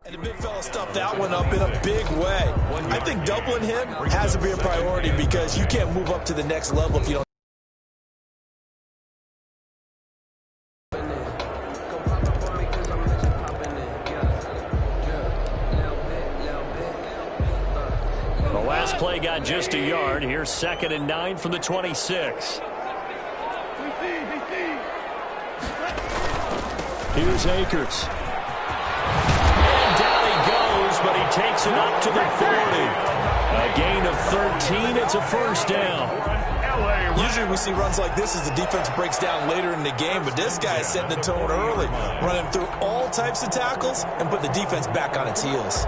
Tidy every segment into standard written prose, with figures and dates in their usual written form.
And the big fella stuffed that one up in a big way. I think doubling him has to be a priority because you can't move up to the next level if you don't. The last play got just a yard. Here's 2nd and 9 from the 26. Here's Akers. And down he goes, but he takes it up to the 40. A gain of 13. It's a first down. Usually we see runs like this as the defense breaks down later in the game, but this guy is setting the tone early, running through all types of tackles and put the defense back on its heels.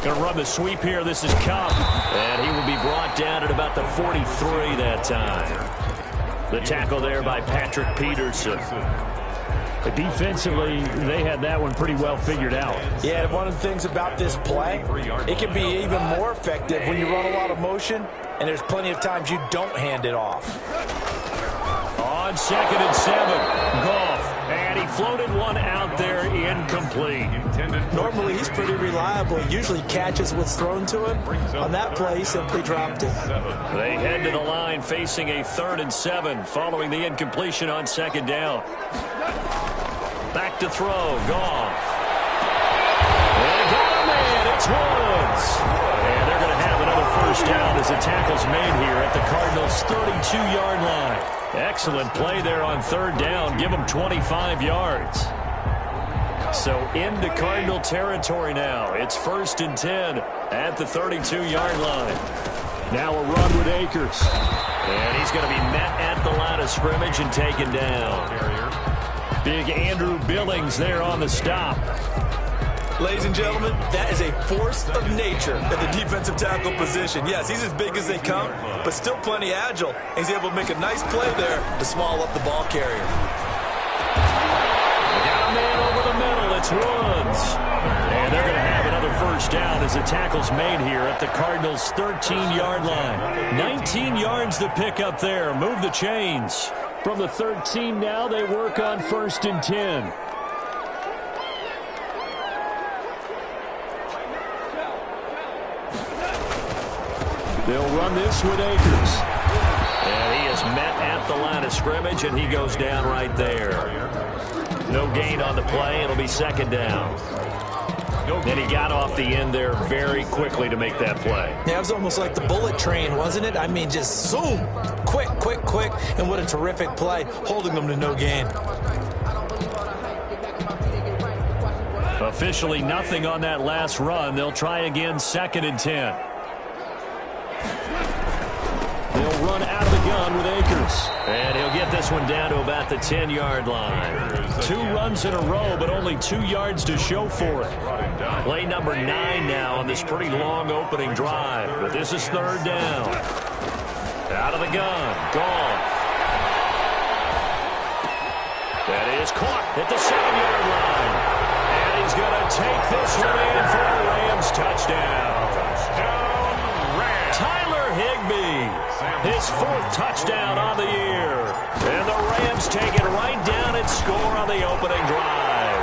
Going to run the sweep here. This is Cup. And he will be brought down at about the 43 that time. The tackle there by Patrick Peterson. But defensively, they had that one pretty well figured out. Yeah, and one of the things about this play, it can be even more effective when you run a lot of motion, and there's plenty of times you don't hand it off. On 2nd and 7, Goff. And he floated one out there, incomplete. Normally, he's pretty reliable. He usually catches what's thrown to him. On that play, he simply dropped it. They head to the line facing a 3rd and 7 following the incompletion on 2nd down. Back to throw, Goff. And got him in, it's Woods. And they're going to have another first down as the tackle's made here at the Cardinals' 32-yard line. Excellent play there on 3rd down. Give them 25 yards. So into Cardinal territory now. It's 1st and 10 at the 32-yard line. Now a run with Akers. And he's going to be met at the line of scrimmage and taken down. Big Andrew Billings there on the stop. Ladies and gentlemen, that is a force of nature at the defensive tackle position. Yes, he's as big as they come, but still plenty agile. He's able to make a nice play there to small up the ball carrier. Got a man over the middle. It's Woods. And they're going to have another first down as the tackle's made here at the Cardinals' 13-yard line. 19 yards to pick up there. Move the chains. From the 13 now, they work on 1st and 10. They'll run this with Akers. And he is met at the line of scrimmage, and he goes down right there. No gain on the play. It'll be 2nd down. And he got off the end there very quickly to make that play. Yeah, it was almost like the bullet train, wasn't it? I mean, just zoom. Quick, quick, quick. And what a terrific play, holding them to no gain. Officially nothing on that last run. They'll try again 2nd and 10. They'll run out of the gun with Akers. And he'll get this one down to about the 10-yard line. 2 runs in a row, but only 2 yards to show for it. Play number 9 now on this pretty long opening drive. But this is 3rd down. Out of the gun. Goff. That is caught at the 7-yard line. And he's going to take this one in for a Rams touchdown. Tyler Higbee, his 4th touchdown on the year. And the Rams take it right down and score on the opening drive.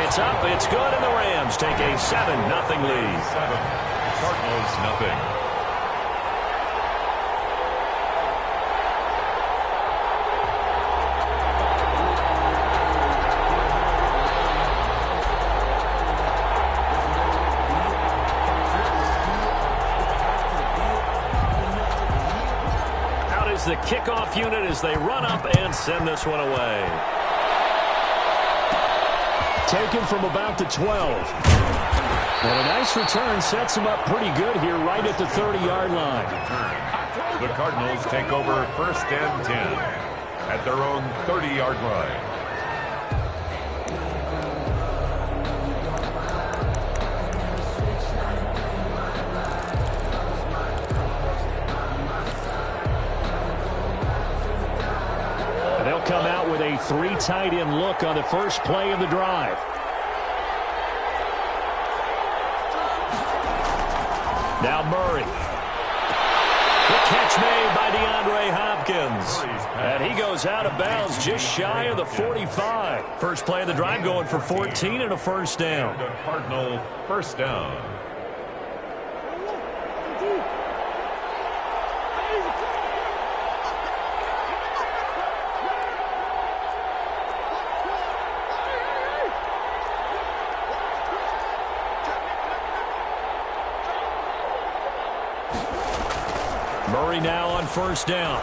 It's up, it's good, and the Rams take a 7-0 lead. Cardinals nothing. The kickoff unit as they run up and send this one away. Taken from about the 12. And a nice return sets him up pretty good here right at the 30-yard line. The Cardinals take over 1st and 10 at their own 30-yard line. three tight end look on the first play of the drive. Now Murray. The catch made by DeAndre Hopkins. And he goes out of bounds just shy of the 45. First play of the drive going for 14 and a first down. Cardinal first down. Murray now on first down.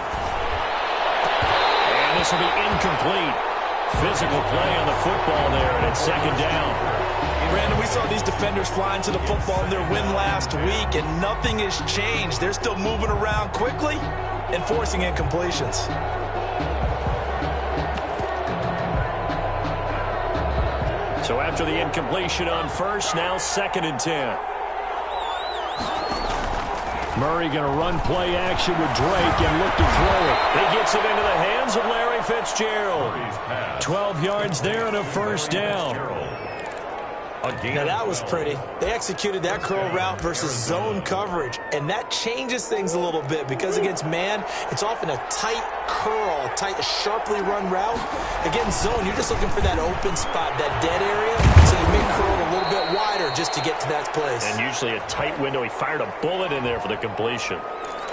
And this will be incomplete. Physical play on the football there, and it's second down. Brandon, we saw these defenders flying to the football in their win last week, and nothing has changed. They're still moving around quickly and forcing incompletions. So after the incompletion on first, now second and 10. Murray going to run play action with Drake and look to throw it. He gets it into the hands of Larry Fitzgerald. 12 yards there and a first down. Now that was pretty. They executed that curl route versus zone coverage, and that changes things a little bit because against man, it's often a tight curl, tight, sharply run route. Against zone, you're just looking for that open spot, that dead area, so you make curl a little bit wider just to get to that place. And usually a tight window. He fired a bullet in there for the completion.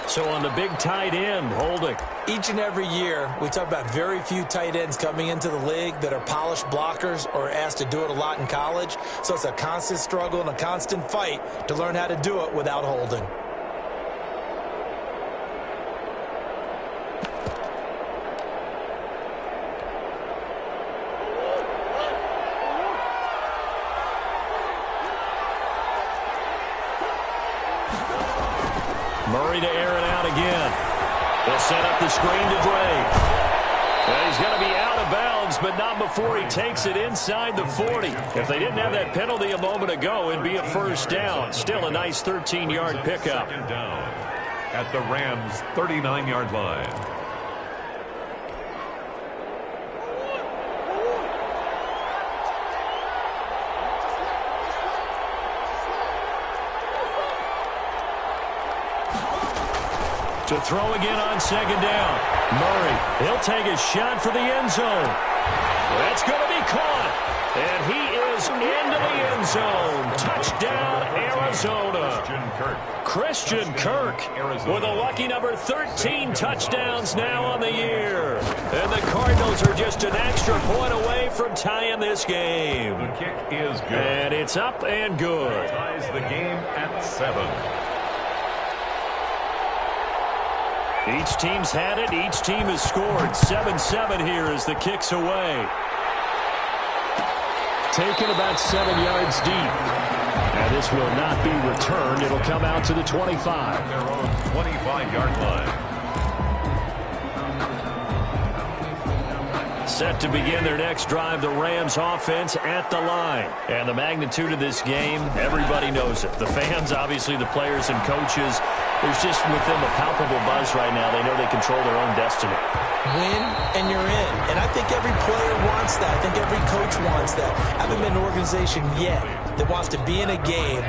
So on the big tight end, holding. Each and every year, we talk about very few tight ends coming into the league that are polished blockers or asked to do it a lot in college. So it's a constant struggle and a constant fight to learn how to do it without holding. Murray to air it out again. They'll set up the screen to Drake. Well, he's going to be out of bounds, but not before he takes it inside the 40. If they didn't have that penalty a moment ago, it'd be a first down. Still a nice 13-yard pickup. Second down at the Rams' 39-yard line. To throw again on second down. Murray, he'll take a shot for the end zone. That's going to be caught. And he is into the end zone. Touchdown, Arizona. Christian Kirk with a lucky number 13 touchdowns now on the year. And the Cardinals are just an extra point away from tying this game. The kick is good. And it's up and good. Ties the game at 7. Each team's had it. Each team has scored. 7-7 here as the kick's away. Taken about 7 yards deep. And this will not be returned. It'll come out to the 25. Their own 25-yard line. Set to begin their next drive, the Rams offense at the line. And the magnitude of this game, everybody knows it. The fans, obviously the players and coaches. There's just with them a palpable buzz right now. They know they control their own destiny. Win and you're in. And I think every player wants that. I think every coach wants that. I haven't been an organization yet that wants to be in a game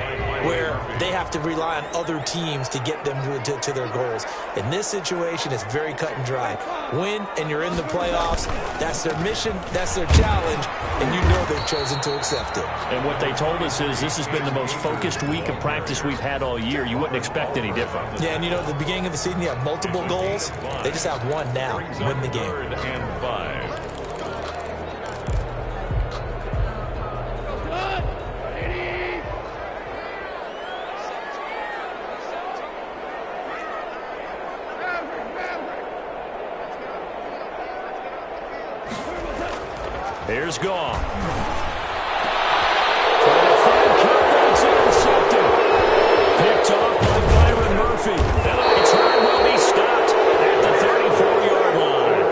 where they have to rely on other teams to get them to their goals. In this situation, it's very cut and dry. Win and you're in the playoffs. That's their mission. That's their challenge. And you know they've chosen to accept it. And what they told us is this has been the most focused week of practice we've had all year. You wouldn't expect any different. Yeah, and you know, at the beginning of the season, you have multiple goals. They just have one now. Win the game. 3rd and 5. Here's Goff. Trying to find Kirk. It's intercepted. Picked off by Byron Murphy. And the return will be stopped at the 34-yard line.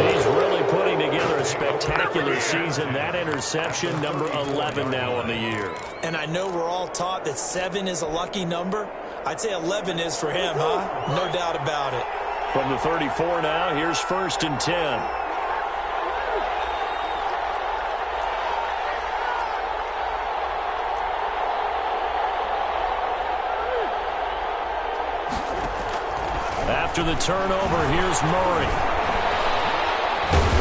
He's really putting together a spectacular season. That interception, number 11 now on the year. And I know we're all taught that 7 is a lucky number. I'd say 11 is for him, huh? No doubt about it. From the 34 now, here's 1st and 10. After the turnover, here's Murray.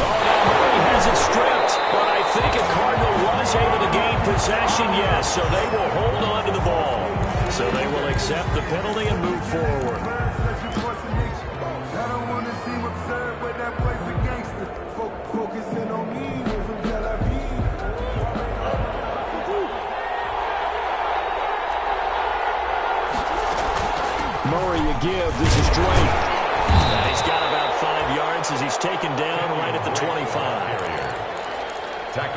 Oh, now Murray has it stripped, but I think a Cardinal was able to gain possession, yes, so they will hold on to the ball. So they will accept the penalty and move forward. Murray a give. This is Drake. And he's got about 5 yards as he's taken down right at the 25.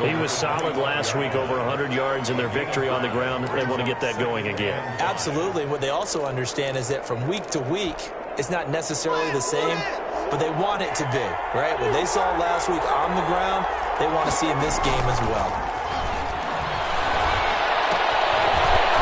He was solid last week, over 100 yards in their victory on the ground. They want to get that going again. Absolutely. What they also understand is that from week to week, it's not necessarily the same, but they want it to be, right? What they saw last week on the ground, they want to see in this game as well.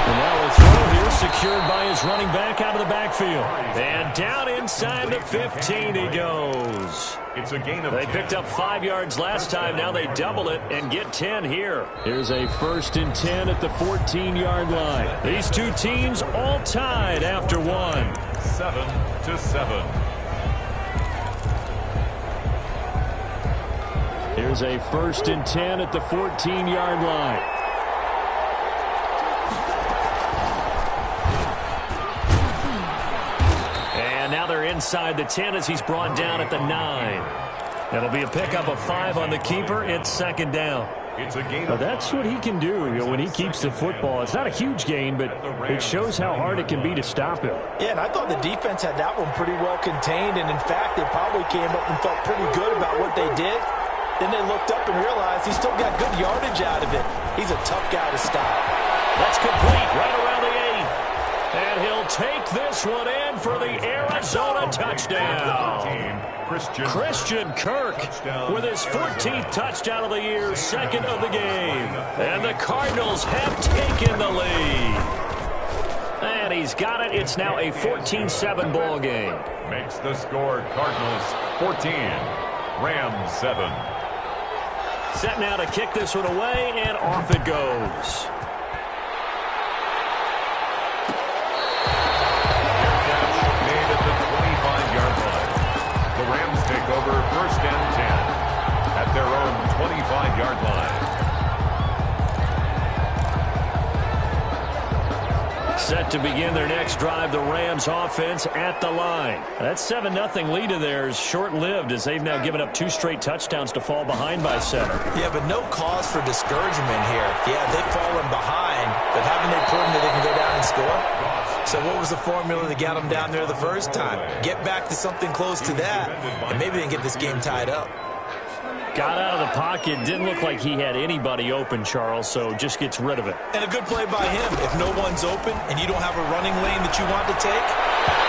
And now a throw here secured by his running back out of the backfield. And down inside the 15 he goes. It's a gain of They 10. picked up 5 yards last time. Now they double it and get 10 here. Here's a 1st and 10 at the 14-yard line. These two teams all tied after one. 7-7. Here's a 1st and 10 at the 14-yard line. And now they're inside the 10 as he's brought down at the 9. It'll be a pickup of 5 on the keeper. It's 2nd down. It's a gain Now of that's what he can do, when he keeps the football. It's not a huge gain, but it shows how hard it can be to stop him. Yeah, and I thought the defense had that one pretty well contained, and in fact, they probably came up and felt pretty good about what they did. Then they looked up and realized he still got good yardage out of it. He's a tough guy to stop. That's complete right around the 8. And he'll take this one in for the Arizona touchdown. Christian Kirk with his 14th touchdown of the year, 2nd of the game. And the Cardinals have taken the lead. And he's got it. It's now a 14-7 ball game. Makes the score Cardinals 14, Rams 7. Set now to kick this one away, and off it goes. Made at the 25-yard line. The Rams take over 1st and 10 at their own 25-yard line. Set to begin their next drive, the Rams offense at the line. That 7-0 lead of theirs short-lived as they've now given up 2 straight touchdowns to fall behind by 7. Yeah, but no cause for discouragement here. Yeah, they've fallen behind, but haven't they proven that they can go down and score? So what was the formula to get them down there the first time? Get back to something close to that, and maybe they can get this game tied up. Got out of the pocket. Didn't look like he had anybody open, Charles, so just gets rid of it. And a good play by him. If no one's open and you don't have a running lane that you want to take,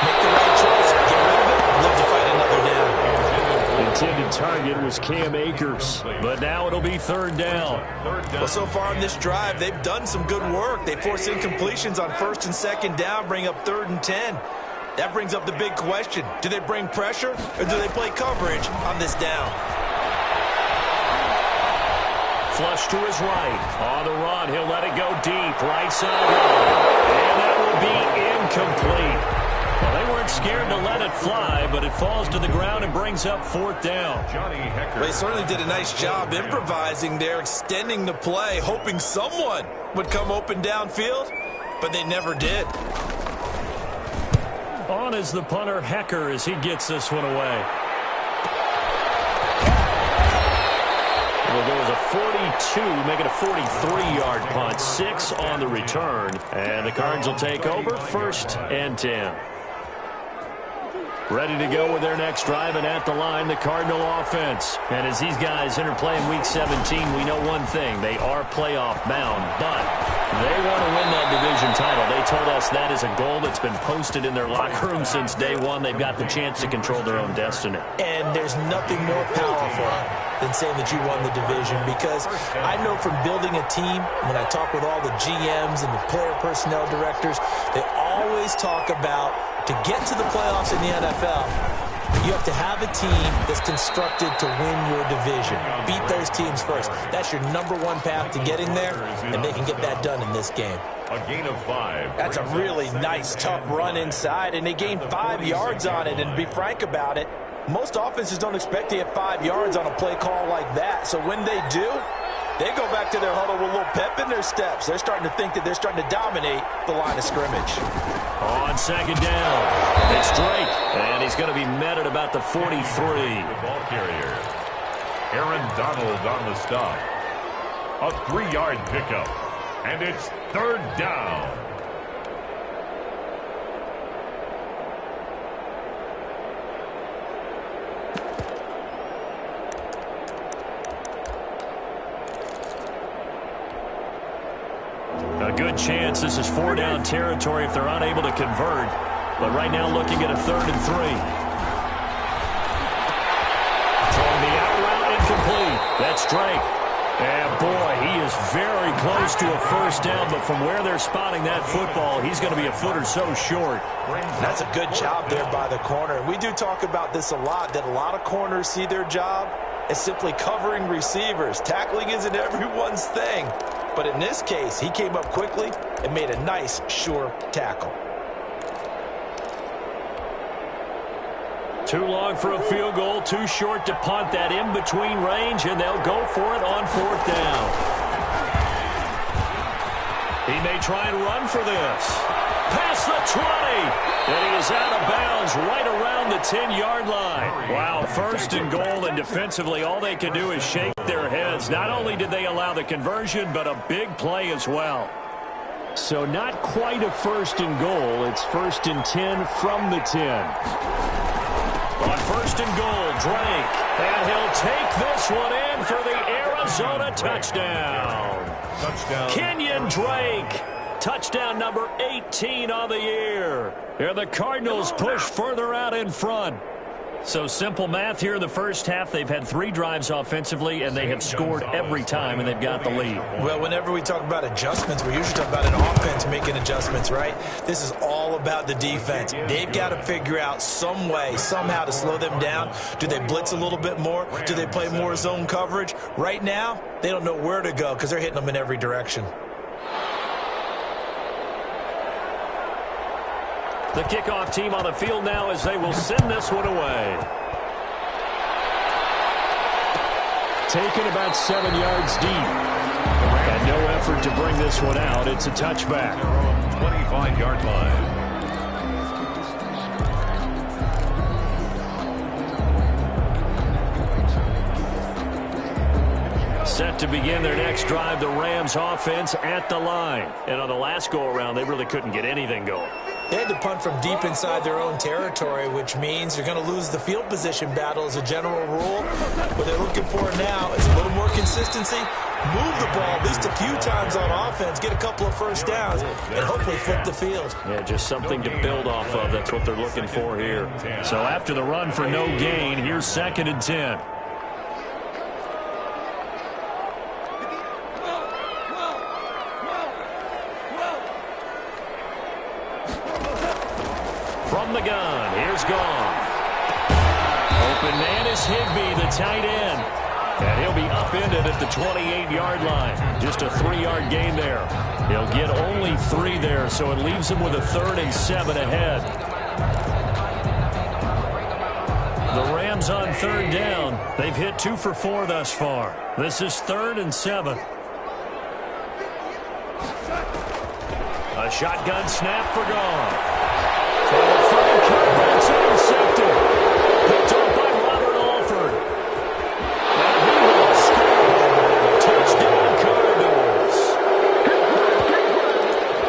make the right choice. Get rid of it. Live to fight another down. The intended target was Cam Akers, but now it'll be 3rd down. Well, so far on this drive, they've done some good work. They force incompletions on 1st and 2nd down, bring up 3rd and 10. That brings up the big question. Do they bring pressure or do they play coverage on this down? Flush to his right. On the run, he'll let it go deep. Right sideline. And that will be incomplete. Well, they weren't scared to let it fly, but it falls to the ground and brings up 4th down. Well, they certainly did a nice job improvising there, extending the play, hoping someone would come open downfield, but they never did. On is the punter, Hecker, as he gets this one away. Well, there was a 42, make it a 43-yard punt, 6 on the return. And the Cards will take over 1st and 10. Ready to go with their next drive, and at the line, the Cardinal offense. And as these guys interplay in Week 17, we know one thing. They are playoff bound, but they want to win that division title. They told us that is a goal that's been posted in their locker room since day one. They've got the chance to control their own destiny. And there's nothing more powerful than saying that you won the division, because I know from building a team, when I talk with all the GMs and the player personnel directors, they always talk about, to get to the playoffs in the NFL, you have to have a team that's constructed to win your division. Beat those teams first. That's your #1 path to getting there, and they can get that done in this game. A gain of 5. That's a really nice, tough run inside, and they gained 5 yards on it. And to be frank about it, most offenses don't expect to get 5 yards on a play call like that. So when they do, they go back to their huddle with a little pep in their steps. They're starting to think that they're starting to dominate the line of scrimmage. On second down, it's Drake, and he's going to be met at about the 43. The ball carrier, Aaron Donald on the stop. A 3-yard pickup, and it's third down. A good chance this is 4-down territory if they're unable to convert. But right now looking at a 3rd and 3. Throwing the out route incomplete. That's Drake. And boy, he is very close to a first down. But from where they're spotting that football, he's going to be a foot or so short. That's a good job there by the corner. We do talk about this a lot, that a lot of corners see their job as simply covering receivers. Tackling isn't everyone's thing. But in this case, he came up quickly and made a nice, sure tackle. Too long for a field goal, too short to punt. That in-between range, and they'll go for it on 4th down. He may try and run for this. Past the 20, and he is out of bounds right around the 10-yard line. Wow, 1st and goal, and defensively all they can do is shake their heads. Not only did they allow the conversion, but a big play as well. So not quite a 1st and goal. It's 1st and 10 from the 10. On 1st and goal, Drake, and he'll take this one in for the Arizona touchdown. Kenyon Drake. Touchdown number 18 on the year. And the Cardinals push further out in front. So simple math here in the first half. They've had 3 drives offensively, and they have scored every time, and they've got the lead. Well, whenever we talk about adjustments, we usually talk about an offense making adjustments, right? This is all about the defense. They've got to figure out some way, somehow to slow them down. Do they blitz a little bit more? Do they play more zone coverage? Right now, they don't know where to go because they're hitting them in every direction. The kickoff team on the field now as they will send this one away. Taken about 7 yards deep. And no effort to bring this one out. It's a touchback. 25-yard line. Set to begin their next drive, the Rams offense at the line. And on the last go-around, they really couldn't get anything going. They had to punt from deep inside their own territory, which means you're going to lose the field position battle as a general rule. What they're looking for now is a little more consistency, move the ball at least a few times on offense, get a couple of first downs, and hopefully flip the field. Yeah, just something to build off of. That's what they're looking for here. So after the run for no gain, here's 2nd and 10. From the gun, here's Goff. Open man is Higbee, the tight end. And he'll be upended at the 28-yard line. Just a 3-yard gain there. He'll get only 3 there, so it leaves him with a 3rd and 7 ahead. The Rams on 3rd down. They've hit 2 for 4 thus far. This is 3rd and 7. A shotgun snap for Goff. That's intercepted. Picked up by Robert Alford. And he will score. Touchdown, Cardinals.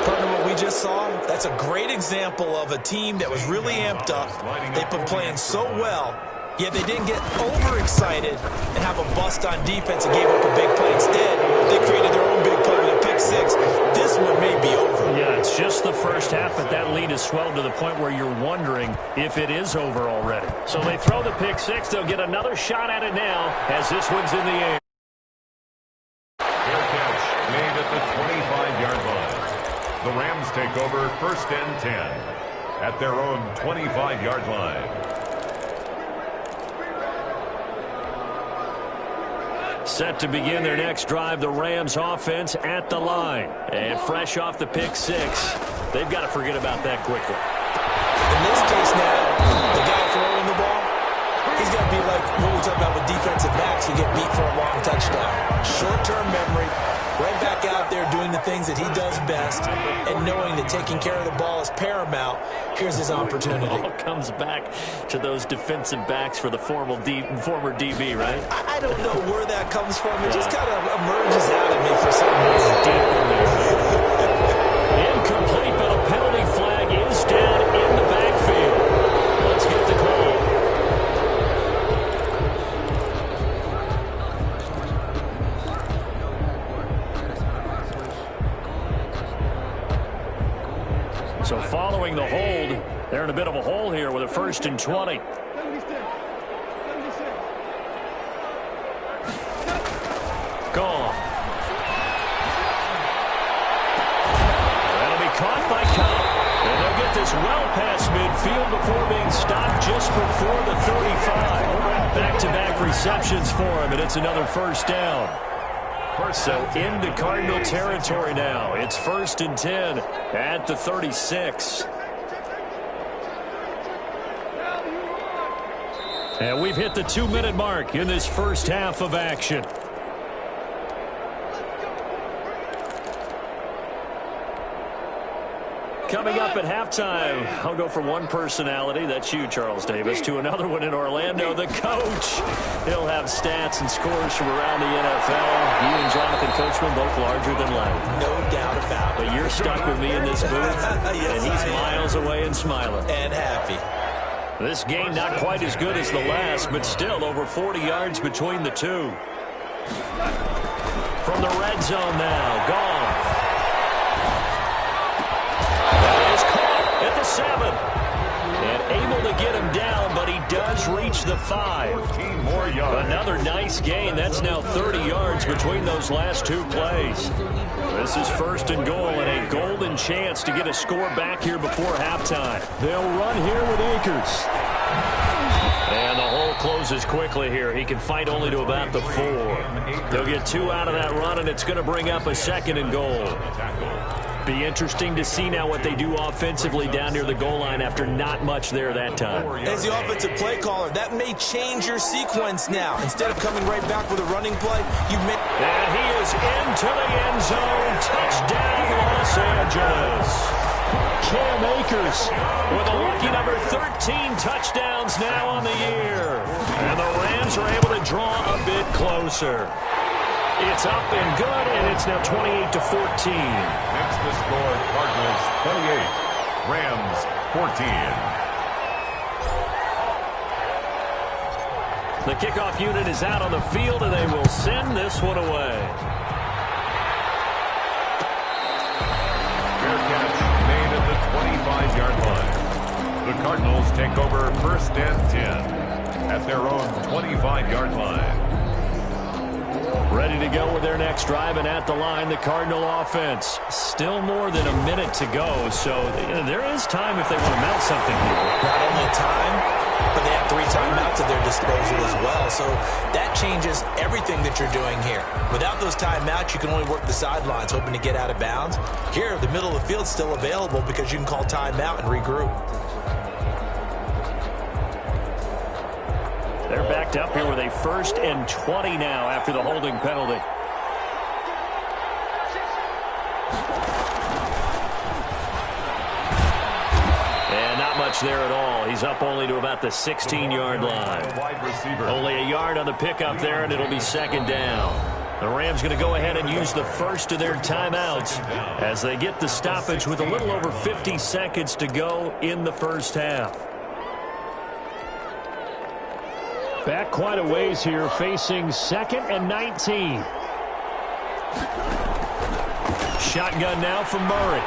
Partner, what we just saw, that's a great example of a team that was really amped up. They've been playing so well, yet they didn't get overexcited and have a bust on defense and gave up a big play. Instead, they created their own big play with a pick 6. This one may be over. Yeah, it's just the first half, but that lead has swelled to the point where you're wondering if it is over already. So they throw the pick 6. They'll get another shot at it now as this one's in the air. Fair catch made at the 25-yard line. The Rams take over 1st and 10 at their own 25-yard line. Set to begin their next drive, the Rams offense at the line. And fresh off the pick six, they've got to forget about that quickly. In this case now, the guy throwing the ball, he's got to be like what we talk about with defensive backs who get beat for a long touchdown. Short-term memory, right back out there doing the things that he does best, and knowing that taking care of the ball is paramount. Here's his opportunity. It all comes back to those defensive backs for the former DB, right? I don't know where that comes from. It just kind of emerges out of me for some reason. Deep in there. Incomplete, but a penalty flag is down in the backfield. Let's get the call. So following the hold, they're in a bit of a hole here with a 1st and 20. Gone. That'll be caught by Cobb. And they'll get this well past midfield before being stopped just before the 35. Back-to-back receptions for him, and it's another 1st down. So into Cardinal territory now. It's 1st and 10 at the 36. And we've hit the 2-minute mark in this first half of action. Coming up at halftime, I'll go from one personality, that's you, Charles Davis, to another one in Orlando, the coach. He'll have stats and scores from around the NFL. You and Jonathan Coachman, both larger than life. No doubt about it. But you're stuck with me in this booth, yes, and he's miles away and smiling. And happy. This game not quite as good as the last, but still over 40 yards between the two. From the red zone now, Goff. At the 7. And able to get him down, but he does reach the 5. 14 more yards. Another nice gain. That's now 30 yards between those last two plays. This is 1st and goal and a golden chance to get a score back here before halftime. They'll run here with Akers. And the hole closes quickly here. He can fight only to about the 4. They'll get 2 out of that run, and it's going to bring up a 2nd and goal. Be interesting to see now what they do offensively down near the goal line after not much there that time. As the offensive play caller, that may change your sequence now. Instead of coming right back with a running play, you may... And he is into the end zone. Touchdown, Los Angeles. Cam Akers with a lucky number 13 touchdowns now on the year. And the Rams are able to draw a bit closer. It's up and good, and it's now 28-14. Next to score, Cardinals 28, Rams 14. The kickoff unit is out on the field, and they will send this one away. Fair catch made at the 25-yard line. The Cardinals take over 1st and 10 at their own 25-yard line. Ready to go with their next drive, and at the line, the Cardinal offense. Still more than a minute to go, so there is time if they want to mount something here. Not only time, but they have 3 timeouts at their disposal as well. So that changes everything that you're doing here. Without those timeouts, you can only work the sidelines, hoping to get out of bounds. Here, the middle of the field's still available because you can call timeout and regroup. They're backed up here with a 1st and 20 now after the holding penalty. And not much there at all. He's up only to about the 16-yard line. Wide receiver. Only a yard on the pickup there, and it'll be 2nd down. The Rams going to go ahead and use the first of their timeouts as they get the stoppage with a little over 50 seconds to go in the first half. Back quite a ways here, facing 2nd and 19. Shotgun now from Murray.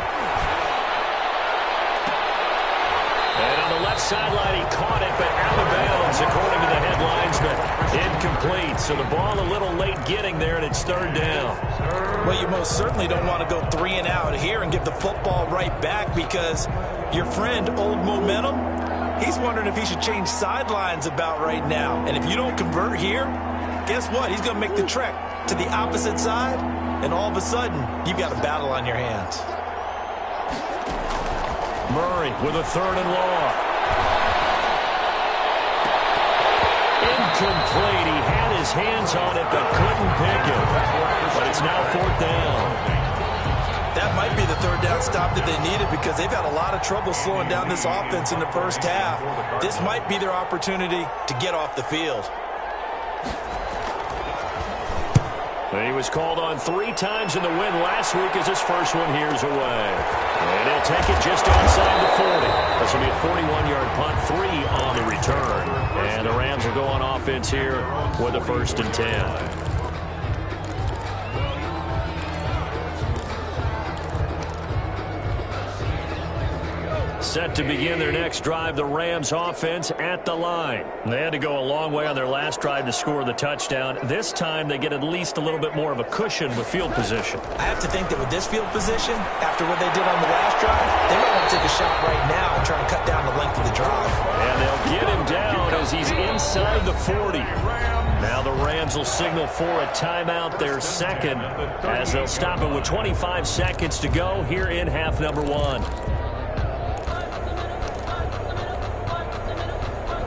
And on the left sideline, he caught it, but out of bounds, according to the headlines, but incomplete. So the ball a little late getting there, and it's 3rd down. Well, you most certainly don't want to go 3 and out here and give the football right back because your friend, Old Momentum, he's wondering if he should change sidelines about right now. And if you don't convert here, guess what? He's going to make the trek to the opposite side, and all of a sudden, you've got a battle on your hands. Murray with a 3rd and long. Incomplete. He had his hands on it but couldn't pick it. But it's now 4th down. That might be the 3rd down stop that they needed because they've had a lot of trouble slowing down this offense in the first half. This might be their opportunity to get off the field. He was called on 3 times in the win last week as his first one here's away. And he'll take it just outside the 40. This will be a 41-yard punt, 3 on the return. And the Rams will go on offense here with a 1st and 10. Set to begin their next drive, the Rams offense at the line. They had to go a long way on their last drive to score the touchdown. This time they get at least a little bit more of a cushion with field position. I have to think that with this field position, after what they did on the last drive, they might want to take a shot right now and try and cut down the length of the drive. And they'll get him down as he's inside the 40. Now the Rams will signal for a timeout, their second, as they'll stop it with 25 seconds to go here in half number 1.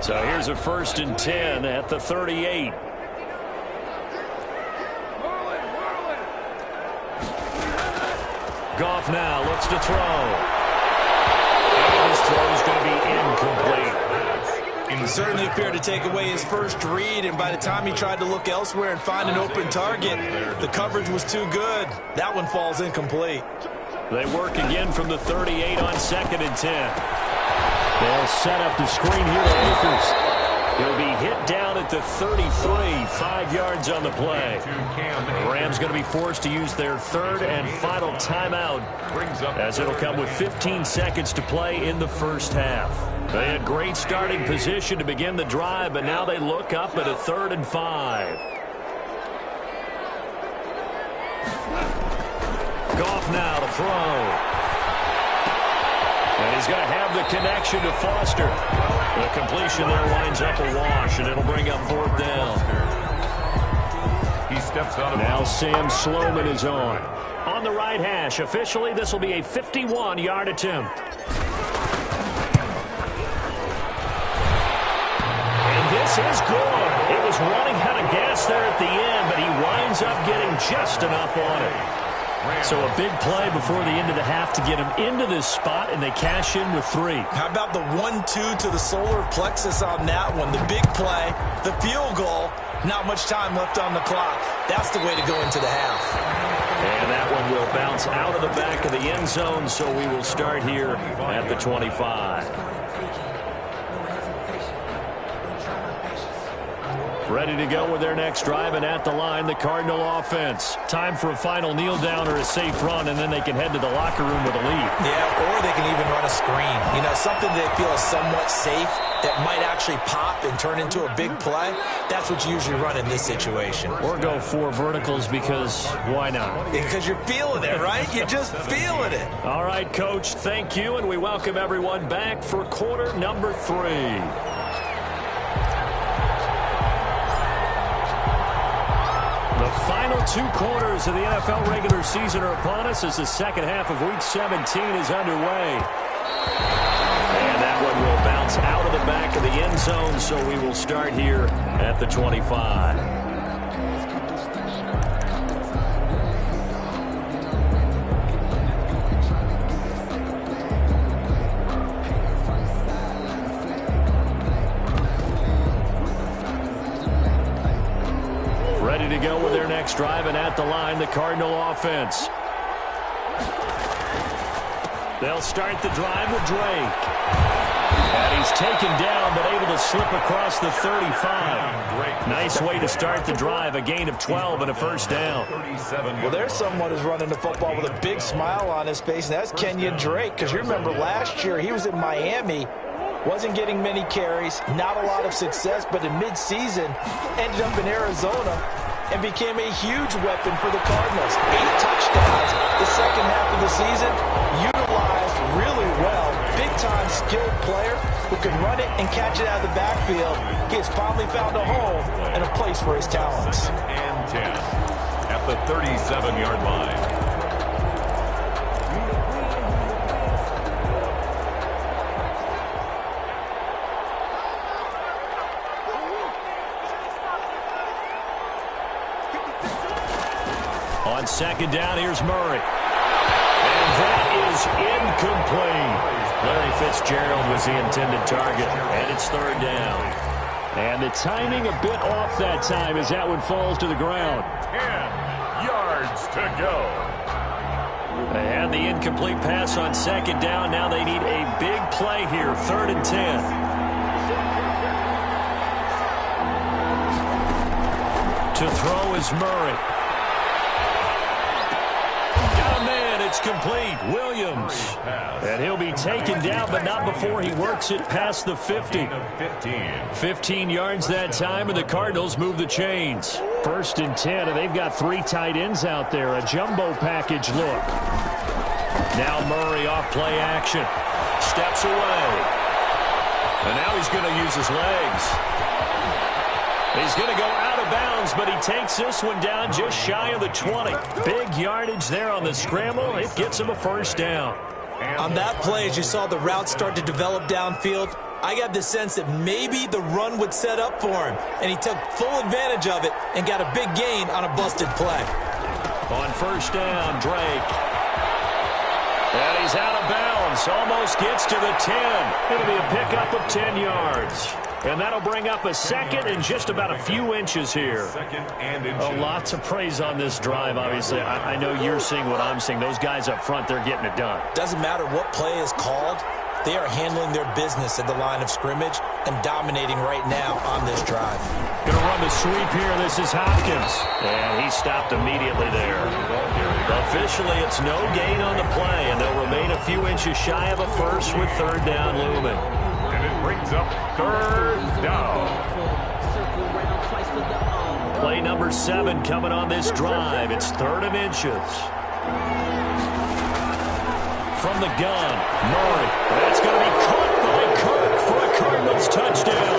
So here's a 1st and 10 at the 38. Goff now looks to throw. And his throw is going to be incomplete. He certainly appeared to take away his first read, and by the time he tried to look elsewhere and find an open target, the coverage was too good. That one falls incomplete. They work again from the 38 on 2nd and 10. They'll set up the screen here to Akers. He'll be hit down at the 33, 5 yards on the play. The Rams going to be forced to use their 3rd and final timeout as it'll come with 15 seconds to play in the first half. They had great starting position to begin the drive, but now they look up at a 3rd and 5. Goff now to throw. And he's going to have the connection to Foster. The completion there winds up a wash, and it'll bring up 4th down. He steps out of now Sam Sloman is on. On the right hash, officially this will be a 51-yard attempt. And this is good. It was running out of gas there at the end, but he winds up getting just enough on it. So a big play before the end of the half to get him into this spot, and they cash in with 3. How about the 1-2 to the solar plexus on that one? The big play, the field goal, not much time left on the clock. That's the way to go into the half. And that one will bounce out of the back of the end zone, so we will start here at the 25. Ready to go with their next drive, and at the line, the Cardinal offense. Time for a final kneel down or a safe run, and then they can head to the locker room with a lead. Yeah, or they can even run a screen. You know, something they feel is somewhat safe that might actually pop and turn into a big play. That's what you usually run in this situation. Or go 4 verticals because why not? Because you're feeling it, right? You're just feeling it. All right, Coach, thank you, and we welcome everyone back for quarter number 3. The final 2 quarters of the NFL regular season are upon us as the second half of Week 17 is underway. And that one will bounce out of the back of the end zone, so we will start here at the 25. Ready to go with their next drive, and at the line, the Cardinal offense. They'll start the drive with Drake. And he's taken down, but able to slip across the 35. Nice way to start the drive, a gain of 12 and a first down. Well, there's someone who's running the football with a big smile on his face, and that's Kenyon Drake, because you remember last year he was in Miami. Wasn't getting many carries, not a lot of success, but in midseason ended up in Arizona and became a huge weapon for the Cardinals. 8 touchdowns the second half of the season, utilized really well. Big-time skilled player with can run it and catch it out of the backfield, he has finally found a home and a place for his talents. And 10 at the 37-yard line. On second down, here's Murray. And that is incomplete. Larry Fitzgerald was the intended target, and it's third down. And the timing a bit off that time as that one falls to the ground. 10 yards to go. They had the incomplete pass on second down. Now they need a big play here, third and 10. To throw is Murray. It's complete. Williams. And he'll be taken down, but not before he works it past the 50. 15 yards that time, and the Cardinals move the chains. First and 10, and they've got 3 tight ends out there. A jumbo package look. Now Murray off play action. Steps away. And now he's going to use his legs. He's going to go out of bounds, but he takes this one down just shy of the 20. Big yardage there on the scramble. It gets him a first down. On that play, as you saw the route start to develop downfield, I got the sense that maybe the run would set up for him, and he took full advantage of it and got a big gain on a busted play. On first down, Drake. And he's out of bounds. Almost gets to the 10. It'll be a pickup of 10 yards. And that'll bring up a second and just about a few inches here. Lots of praise on this drive, obviously. I know you're seeing what I'm seeing. Those guys up front, they're getting it done. Doesn't matter what play is called. They are handling their business at the line of scrimmage and dominating right now on this drive. Going to run the sweep here. This is Hopkins. And he stopped immediately there. Officially, it's no gain on the play, and they'll remain a few inches shy of a first with third down looming. And it brings up third down. Play number 7 coming on this drive. It's third and inches. From the gun, Murray. That's going to be caught by Kirk for a Cardinals touchdown.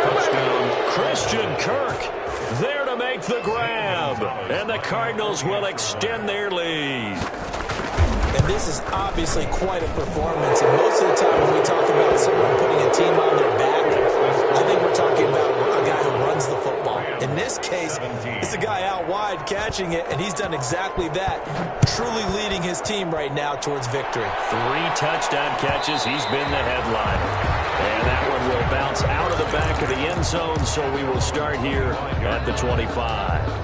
Touchdown. Christian Kirk there to make the grab. And the Cardinals will extend their lead. And this is obviously quite a performance. And most of the time when we talk about someone putting a team on their back, I think we're talking about a guy who runs the football. In this case, it's a guy out wide catching it, and he's done exactly that, truly leading his team right now towards victory. 3 touchdown catches. He's been the headliner. And that one will bounce out of the back of the end zone, so we will start here at the 25.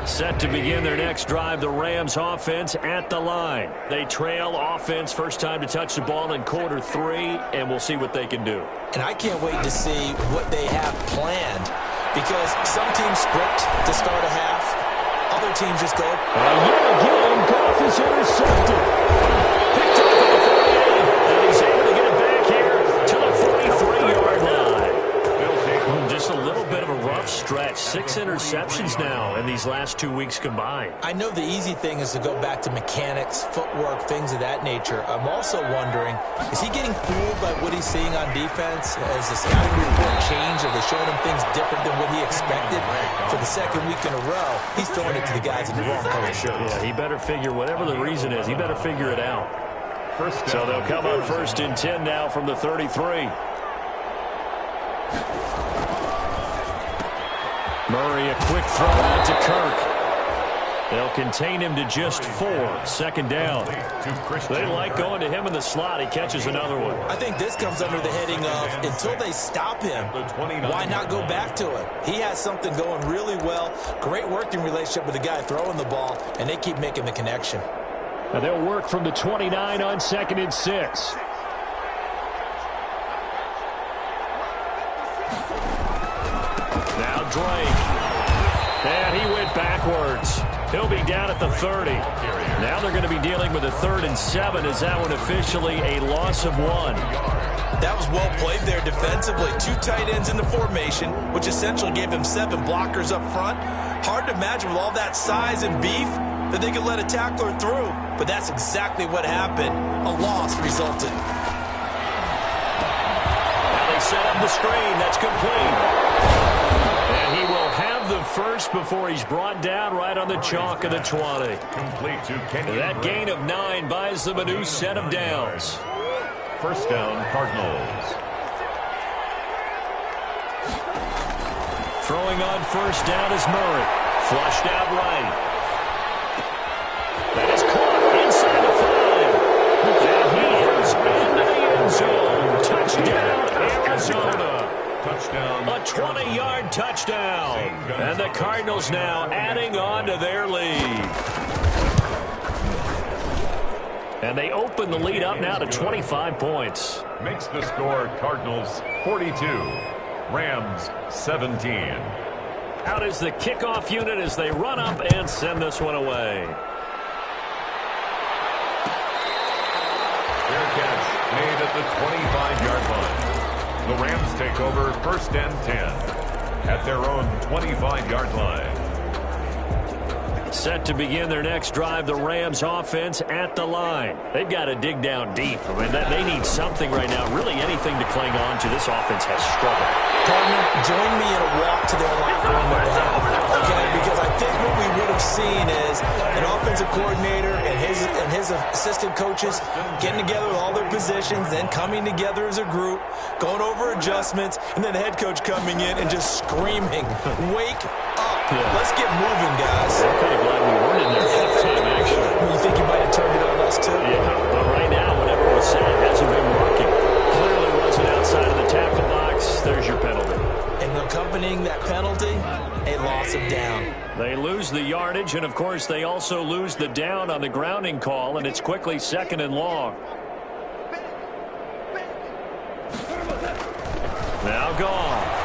Set to begin their next drive, the Rams offense at the line. They trail offense, first time to touch the ball in quarter 3, and we'll see what they can do. And I can't wait to see what they have planned, because some teams script to start a half, other teams just go. Yet again, Goff is intercepted. Picked up at the 48, and he's able to get it back here to the 43-yard line. Just a little bit of a rough stretch. 6 interceptions now in these last 2 weeks combined. I know the easy thing is to go back to mechanics, footwork, things of that nature. I'm also wondering, is he getting fooled by what he's seeing on defense? Has the scouting report changed? Are they showing him things different than what he expected? For the second week in a row, he's throwing it to the guys in the wrong color shirts. Yeah, he better figure, whatever the reason is, he better figure it out. So they'll come on first and 10 now from the 33. Murray, a quick throw out to Kirk. They'll contain him to just 4. Second down. They like going to him in the slot. He catches another one. I think this comes under the heading of, until they stop him, why not go back to him? He has something going really well. Great working relationship with the guy throwing the ball, and they keep making the connection. And they'll work from the 29 on second and 6. Now Drake. And he went backwards. He'll be down at the 30. Now they're going to be dealing with a 3rd and 7. Is that one officially a loss of 1? That was well played there defensively. 2 tight ends in the formation, which essentially gave them 7 blockers up front. Hard to imagine with all that size and beef that they could let a tackler through, but that's exactly what happened. A loss resulted. Now they set up the screen. That's complete. And he will have the first before he's brought down right on the chalk of the 20. Complete to Kenyon. That gain of 9 buys them a new set of downs. First down, Cardinals. Throwing on first down is Murray. Flushed out right. That is caught inside the 5. And he is into the end zone. Touchdown, Arizona. Touchdown. A 20-yard touchdown. And the Cardinals now adding on to their lead. And they open the lead up now to 25 points. Makes the score Cardinals 42. Rams 17. Out is the kickoff unit as they run up and send this one away. Fair catch made at the 25-yard line. The Rams take over first and 10 at their own 25-yard line. Set to begin their next drive, the Rams offense at the line. They've got to dig down deep. I mean, they need something right now, really anything to cling on to. This offense has struggled. Partner, join me in a walk to their locker room that they have, okay? Because I think what we would have seen is an offensive coordinator and his assistant coaches getting together with all their positions, then coming together as a group, going over adjustments, and then the head coach coming in and just screaming, "Wake up. Let's get moving, guys." I'm kind of glad we weren't in there halftime, actually. You think you might have turned it on us, too? Yeah, but right now, whatever was said hasn't been working. Clearly wasn't outside of the tackle box. There's your penalty. And accompanying that penalty, a loss of down. They lose the yardage, and, of course, they also lose the down on the grounding call, and it's quickly 2nd and long. Now Goff.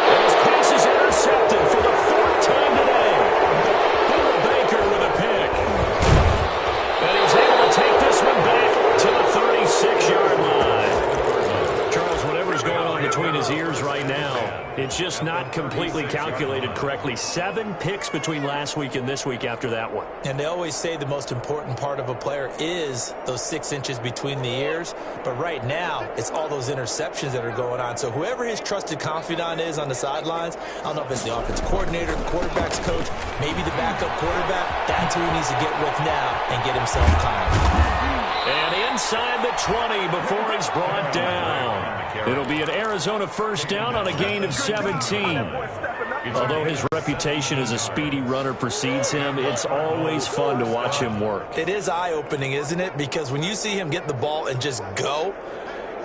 And his pass is intercepted for the 4th time today. Baker with a pick. And he's able to take this one back to the 36-yard line. Charles, whatever's going on between his ears right now, it's just not completely calculated correctly. 7 picks between last week and this week after that one. And they always say the most important part of a player is those 6 inches between the ears. But right now, it's all those interceptions that are going on. So whoever his trusted confidant is on the sidelines, I don't know if it's the offensive coordinator, the quarterback's coach, maybe the backup quarterback, that's who he needs to get with now and get himself calm. And inside the 20 before he's brought down. It'll be an Arizona first down on a gain of 17. Although his reputation as a speedy runner precedes him, it's always fun to watch him work. It is eye-opening, isn't it? Because when you see him get the ball and just go,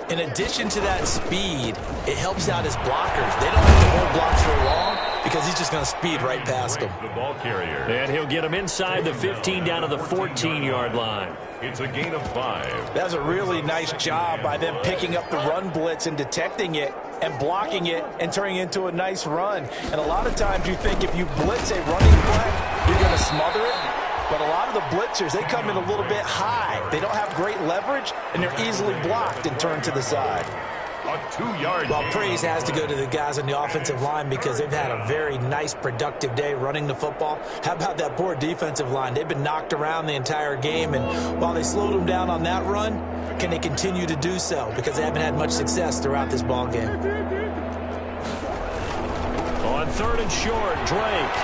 in addition to that speed, it helps out his blockers. They don't have to hold blocks for long because he's just going to speed right past them. The ball carrier. And he'll get him inside the 15 down to the 14-yard line. It's a gain of 5. That was a really nice job by them picking up the run blitz and detecting it and blocking it and turning it into a nice run. And a lot of times you think if you blitz a running play, you're going to smother it. But a lot of the blitzers, they come in a little bit high. They don't have great leverage, and they're easily blocked and turned to the side. A 2-yard Well, gain. praise has to go to the guys on the offensive line because they've had a very nice, productive day running the football. How about that poor defensive line? They've been knocked around the entire game, and while they slowed them down on that run, can they continue to do so? Because they haven't had much success throughout this ball game. On 3rd and short, Drake.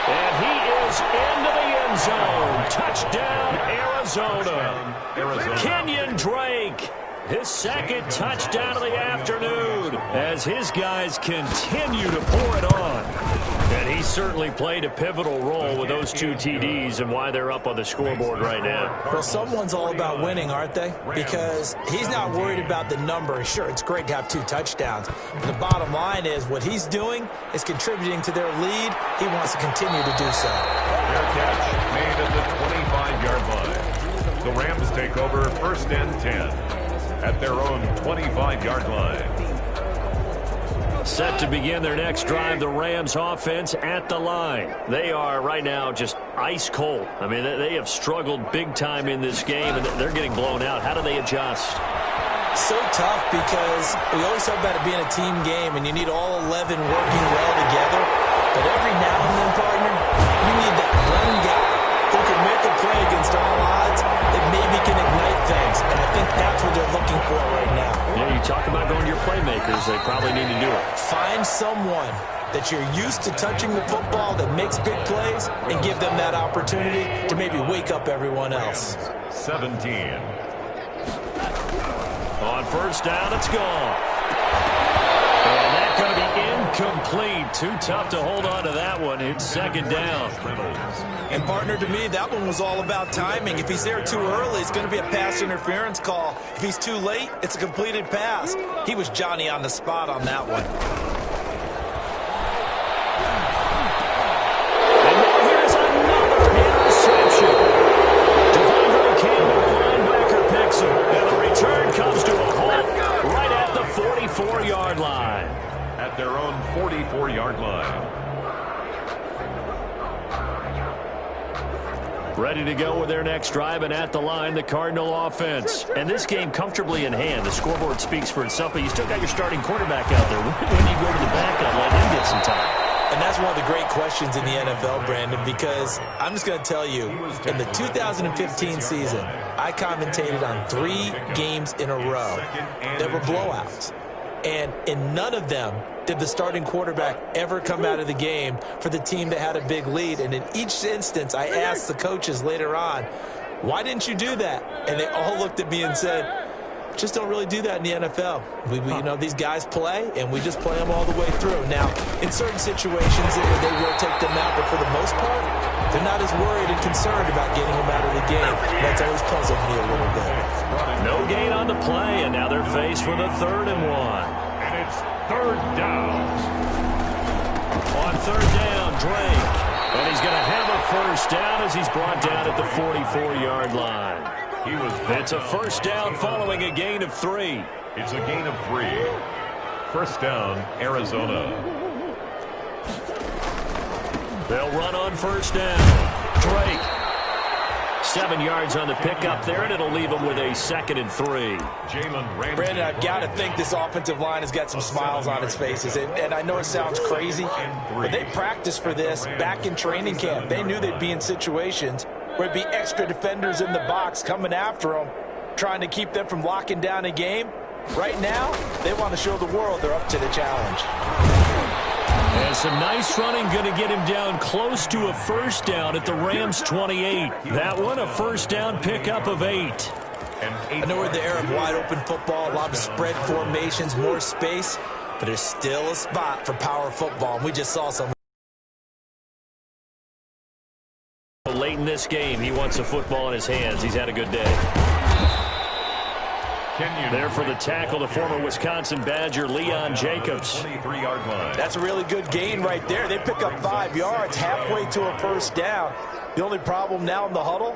And he is into the end zone. Touchdown, Arizona. Kenyon Drake. His 2nd touchdown of the afternoon as his guys continue to pour it on. And he certainly played a pivotal role with those 2 TDs and why they're up on the scoreboard right now. Well, someone's all about winning, aren't they? Because he's not worried about the number. Sure, it's great to have 2 touchdowns. But the bottom line is what he's doing is contributing to their lead. He wants to continue to do so. Fair catch made at the 25-yard line. The Rams take over first and 10 at their own 25-yard line. Set to begin their next drive, the Rams offense at the line. They are right now just ice cold. I mean, they have struggled big time in this game, and they're getting blown out. How do they adjust? So tough because we always talk about it being a team game, and you need all 11 working well together. But every one that you're used to touching the football that makes big plays and give them that opportunity to maybe wake up everyone else. 17. On first down, it's gone. And that's going to be incomplete. Too tough to hold on to that one. It's second down. And, partner, to me, that one was all about timing. If he's there too early, it's going to be a pass interference call. If he's too late, it's a completed pass. He was Johnny on the spot on that one. And now here's another interception. Devondre Campbell, the linebacker, picks him. And the return comes to a halt right at the 44-yard line. At their own 44-yard line. Ready to go with their next drive, and at the line, the Cardinal offense. And this game comfortably in hand. The scoreboard speaks for itself, but you still got your starting quarterback out there. When do you go to the backup, let him get some time? And that's one of the great questions in the NFL, Brandon, because I'm just going to tell you, in the 2015 season, I commentated on 3 games in a row that were blowouts. And in none of them did the starting quarterback ever come out of the game for the team that had a big lead. And in each instance, I asked the coaches later on, why didn't you do that? And they all looked at me and said, just don't really do that in the NFL. We you know, these guys play, and we just play them all the way through. Now, in certain situations, they will take them out, but for the most part, they're not as worried and concerned about getting them out of the game. That's always puzzled me a little bit. No gain on the play, and now they're faced with a 3rd and 1. And it's 3rd down. On 3rd down, Drake. And he's going to have a first down as he's brought down at the 44-yard line. It's a first down following a gain of 3. It's a gain of 3. First down, Arizona. They'll run on first down. Drake. 7 yards on the pickup there, and it'll leave them with a 2nd and 3. Brandon, I've got to think this offensive line has got some smiles on its faces. And I know it sounds crazy, but they practiced for this back in training camp. They knew they'd be in situations where it'd be extra defenders in the box coming after them, trying to keep them from locking down a game. Right now, they want to show the world they're up to the challenge. And some nice running, going to get him down close to a first down at the Rams' 28. That one, a first down pickup of 8. I know we're in the era of wide-open football, a lot of spread formations, more space, but there's still a spot for power football, and we just saw some. Late in this game, he wants the football in his hands. He's had a good day. There for the tackle, the former Wisconsin Badger, Leon Jacobs. 23-yard line. That's a really good gain right there. They pick up 5 yards halfway to a first down. The only problem now in the huddle,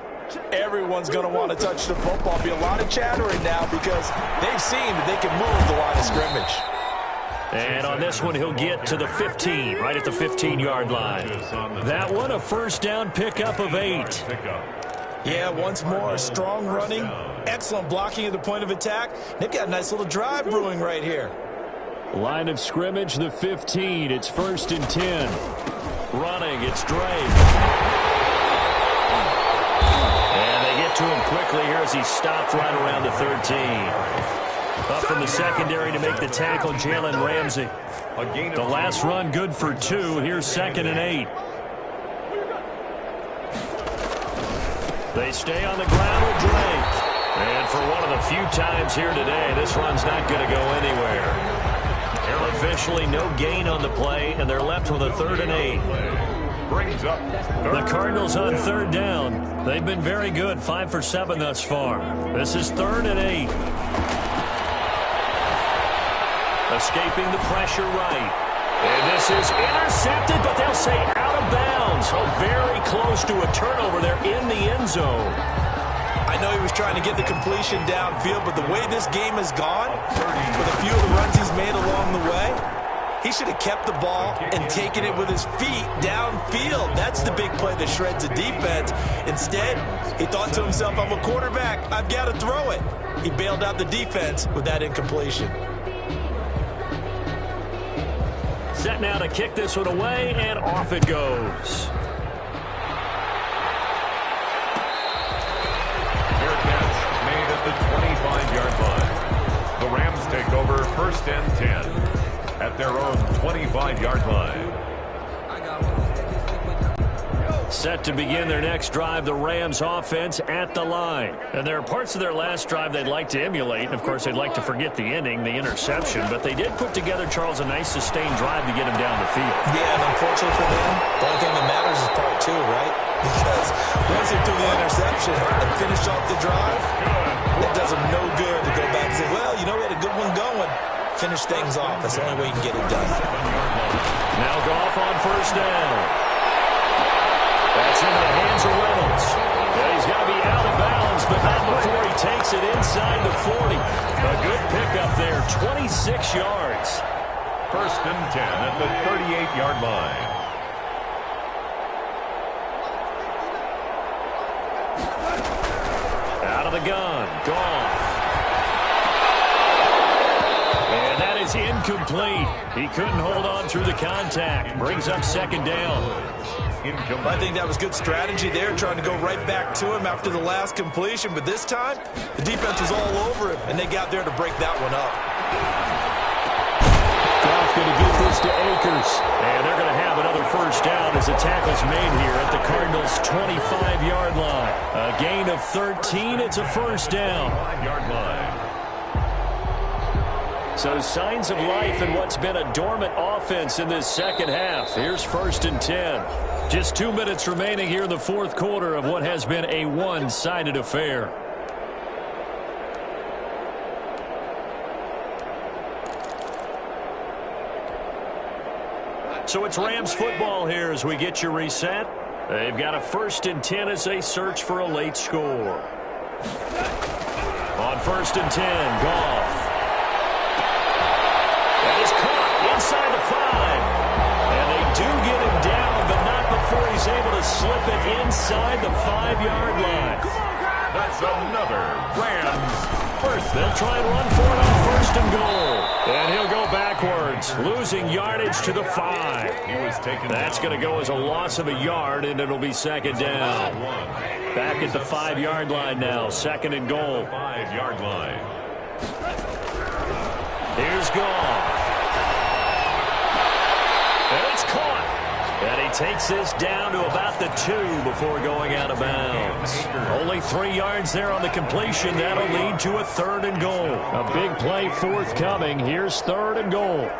everyone's going to want to touch the football. Be a lot of chattering now because they've seen that they can move the line of scrimmage. And on this one, he'll get to the 15, right at the 15-yard line. That one, a first down pickup of 8. Yeah, once more, strong running, excellent blocking at the point of attack. They've got a nice little drive brewing right here. Line of scrimmage, the 15. It's 1st and 10. Running, it's Drake. And they get to him quickly here as he stopped right around the 13. Up from the secondary to make the tackle, Jalen Ramsey. The last run good for 2. Here's 2nd and 8. They stay on the ground with Drake. And for one of the few times here today, this run's not going to go anywhere. Officially no gain on the play, and they're left with a 3rd and 8. Brings up The Cardinals on 3rd down. They've been very good, 5 for 7 thus far. This is 3rd and 8. Escaping the pressure right. And this is intercepted, but they'll say out of bounds. Oh, very close to a turnover there in the end zone. I know he was trying to get the completion downfield, but the way this game has gone, with a few of the runs he's made along the way, he should have kept the ball and taken it with his feet downfield. That's the big play that shreds the defense. Instead, he thought to himself, I'm a quarterback. I've got to throw it. He bailed out the defense with that incompletion. Set now to kick this one away, and off it goes. Fair catch made at the 25-yard line. The Rams take over 1st and 10. at their own 25-yard line. Set to begin their next drive, the Rams offense at the line. And there are parts of their last drive they'd like to emulate. And, of course, they'd like to forget the ending, the interception. But they did put together, Charles, a nice sustained drive to get him down the field. Yeah, and unfortunately for them, the only thing that matters is part two, right? Because once they do the interception and finish off the drive, it does them no good to go back and say, well, you know, we had a good one going. Finish things off. That's the only way you can get it done. Now Goff on first down. That's into the hands of Reynolds. Yeah, he's got to be out of bounds, but not before he takes it inside the 40. A good pickup there, 26 yards. First and 10 at the 38-yard line. Out of the gun, Goff. And that is incomplete. He couldn't hold on through the contact. Brings up second down. I think that was good strategy there, trying to go right back to him after the last completion. But this time, the defense was all over him, and they got there to break that one up. Goff going to give this to Akers. And they're going to have another first down as the tackle's made here at the Cardinals' 25-yard line. A gain of 13. It's a first down. 5-yard line. So signs of life in what's been a dormant offense in this second half. Here's first and 10. Just 2 minutes remaining here in the fourth quarter of what has been a one-sided affair. So it's Rams football here as we get you reset. They've got a first and 10 as they search for a late score. On first and 10, Goff. That is caught inside the 5. And they do get him down, but not before he's able to slip it inside the 5-yard line. That's another Rams first. They'll try and run for it on first and goal. And he'll go backwards, losing yardage to the 5. He was taken That's going to go as a loss of a yard, and it'll be second down. Back at the 5-yard line now, second and goal. 5-yard line. Here's Goff. And it's caught. And he takes this down to about the 2 before going out of bounds. Only 3 yards there on the completion. That'll lead to a third and goal. A big play forthcoming. Here's third and goal.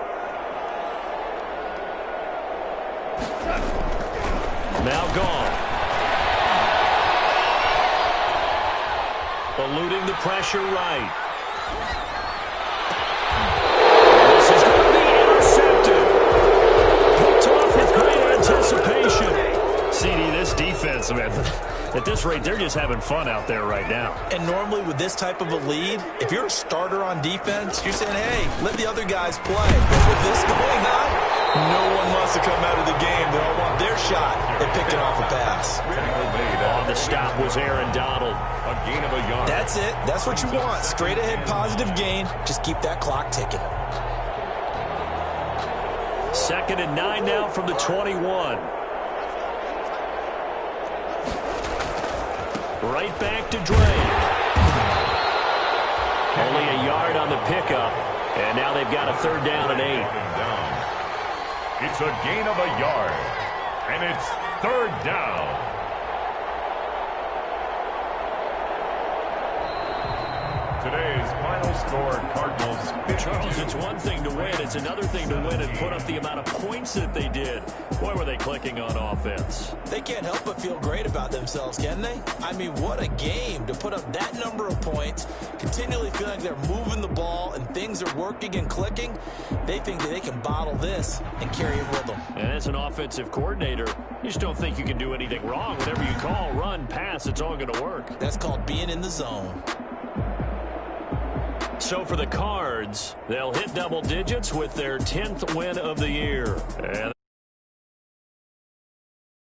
Now Goff. Eluding the pressure right. This is going to be intercepted. Picked off with great anticipation. CD, this defense, man, at this rate, they're just having fun out there right now. And normally with this type of a lead, if you're a starter on defense, you're saying, hey, let the other guys play. But with this going on, no one wants to come out of the game. They all want their shot at picking off a pass. On the stop was Aaron Donald. A gain of a yard. That's it. That's what you want. Straight ahead positive gain. Just keep that clock ticking. Second and 9 now from the 21. Right back to Drake. Only a yard on the pickup. And now they've got a third down and 8. It's a gain of a yard. And it's third down. Today's final score, Cardinals. Charles, it's one thing to win. It's another thing to win and put up the amount of points that they did. Boy, were they clicking on offense. They can't help but feel great about themselves, can they? I mean, what a game to put up that number of points, continually feeling like they're moving the ball and things are working and clicking. They think that they can bottle this and carry it with them. And as an offensive coordinator, you just don't think you can do anything wrong. Whatever you call, run, pass, it's all going to work. That's called being in the zone. So for the Cards, they'll hit double digits with their 10th win of the year. And